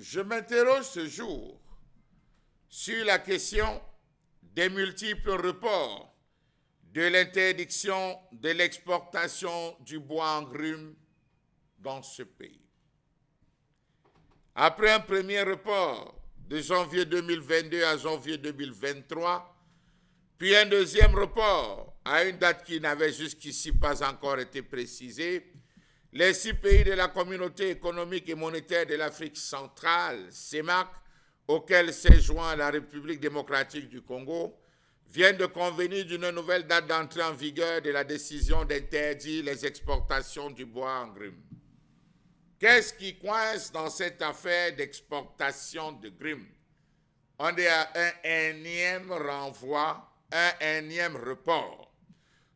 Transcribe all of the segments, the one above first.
Je m'interroge ce jour sur la question des multiples reports de l'interdiction de l'exportation du bois en grumes dans ce pays. Après un premier report de janvier 2022 à janvier 2023, puis un deuxième report à une date qui n'avait jusqu'ici pas encore été précisée, les 6 pays de la Communauté économique et monétaire de l'Afrique centrale, CEMAC, auquel s'est joint la République démocratique du Congo, viennent de convenir d'une nouvelle date d'entrée en vigueur de la décision d'interdire les exportations du bois en grumes. Qu'est-ce qui coince dans cette affaire d'exportation de grumes? On est à un énième renvoi, un énième report.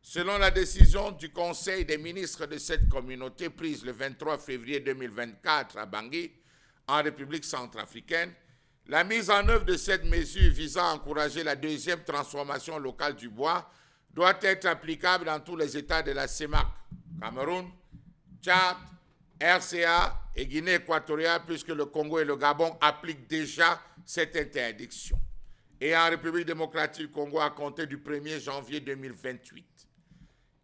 Selon la décision du Conseil des ministres de cette communauté prise le 23 février 2024 à Bangui, en République centrafricaine, la mise en œuvre de cette mesure visant à encourager la deuxième transformation locale du bois doit être applicable dans tous les États de la CEMAC, Cameroun, Tchad, RCA et Guinée équatoriale, puisque le Congo et le Gabon appliquent déjà cette interdiction. Et en République démocratique du Congo à compter du 1er janvier 2028.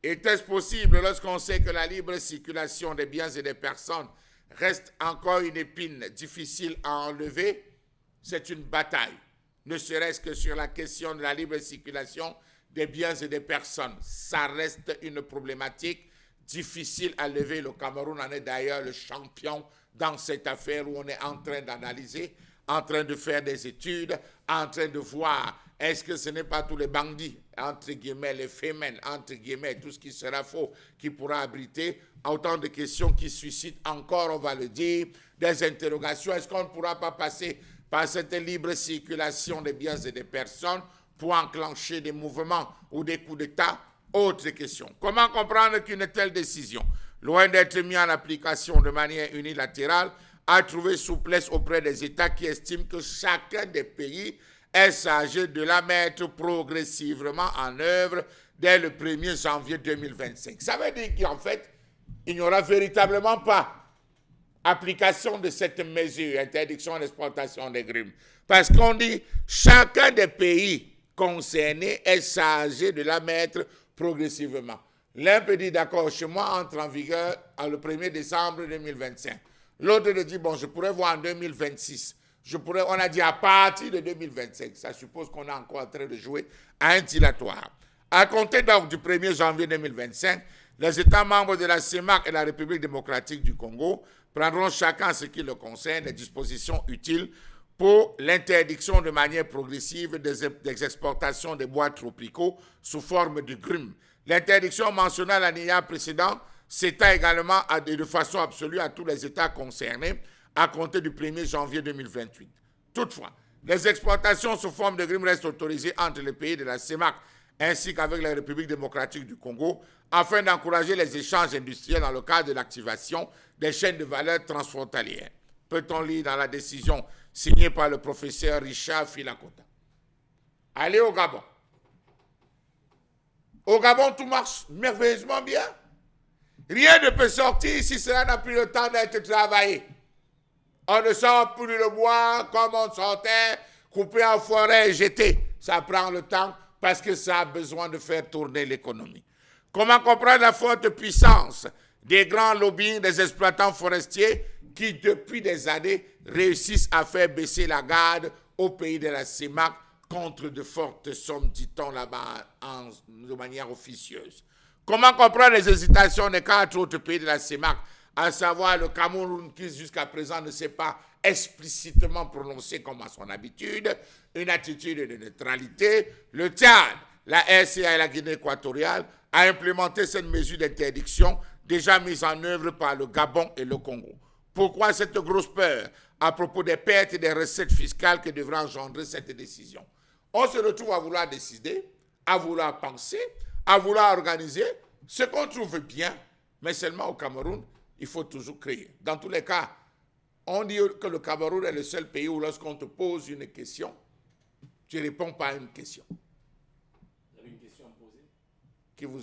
Était-ce possible lorsqu'on sait que la libre circulation des biens et des personnes reste encore une épine difficile à enlever? C'est une bataille, ne serait-ce que sur la question de la libre circulation des biens et des personnes. Ça reste une problématique difficile à lever. Le Cameroun en est d'ailleurs le champion dans cette affaire où on est en train d'analyser, en train de faire des études, en train de voir est-ce que ce n'est pas tous les bandits, entre guillemets, les fémènes, entre guillemets, tout ce qui sera faux, qui pourra abriter autant de questions qui suscitent encore, on va le dire, des interrogations. Est-ce qu'on ne pourra pas passer par cette libre circulation des biens et des personnes pour enclencher des mouvements ou des coups d'État? Autre question. Comment comprendre qu'une telle décision, loin d'être mise en application de manière unilatérale, a trouvé souplesse auprès des États qui estiment que chacun des pays est chargé de la mettre progressivement en œuvre dès le 1er janvier 2025. Ça veut dire qu'en fait, il n'y aura véritablement pas application de cette mesure, interdiction d'exportation des grumes. Parce qu'on dit chacun des pays concernés est chargé de la mettre progressivement. L'un peut dire, d'accord, chez moi entre en vigueur le 1er décembre 2025. L'autre dit, bon, je pourrais voir en 2026. On a dit à partir de 2025. Ça suppose qu'on est encore en train de jouer à un dilatoire. À compter donc du 1er janvier 2025, les États membres de la CEMAC et la République démocratique du Congo prendront chacun, ce qui le concerne, les dispositions utiles pour l'interdiction de manière progressive des exportations de bois tropicaux sous forme de grumes. L'interdiction mentionnée à l'alinéa précédent s'étend également de façon absolue à tous les États concernés à compter du 1er janvier 2028. Toutefois, les exportations sous forme de grumes restent autorisées entre les pays de la CEMAC ainsi qu'avec la République démocratique du Congo afin d'encourager les échanges industriels dans le cadre de l'activation des chaînes de valeur transfrontalières. Peut-on lire dans la décision signée par le professeur Richard Filakota. Allez au Gabon. Au Gabon, tout marche merveilleusement bien. Rien ne peut sortir si cela n'a plus le temps d'être travaillé. On ne sort plus le bois comme on sortait, coupé en forêt et jeté. Ça prend le temps parce que ça a besoin de faire tourner l'économie. Comment comprendre la forte puissance des grands lobbying des exploitants forestiers qui, depuis des années, réussissent à faire baisser la garde au pays de la CEMAC contre de fortes sommes, dit-on là-bas, de manière officieuse. Comment comprendre les hésitations des 4 autres pays de la CEMAC, à savoir le Cameroun qui jusqu'à présent ne s'est pas explicitement prononcé comme à son habitude, une attitude de neutralité, le Tchad, la RCA et la Guinée équatoriale a implémenté cette mesure d'interdiction déjà mise en œuvre par le Gabon et le Congo. Pourquoi cette grosse peur à propos des pertes et des recettes fiscales que devra engendrer cette décision? On se retrouve à vouloir décider, à vouloir penser, à vouloir organiser ce qu'on trouve bien, mais seulement au Cameroun, il faut toujours créer. Dans tous les cas, on dit que le Cameroun est le seul pays où lorsqu'on te pose une question, tu ne réponds pas à une question. Vous avez une question à poser? Qui vous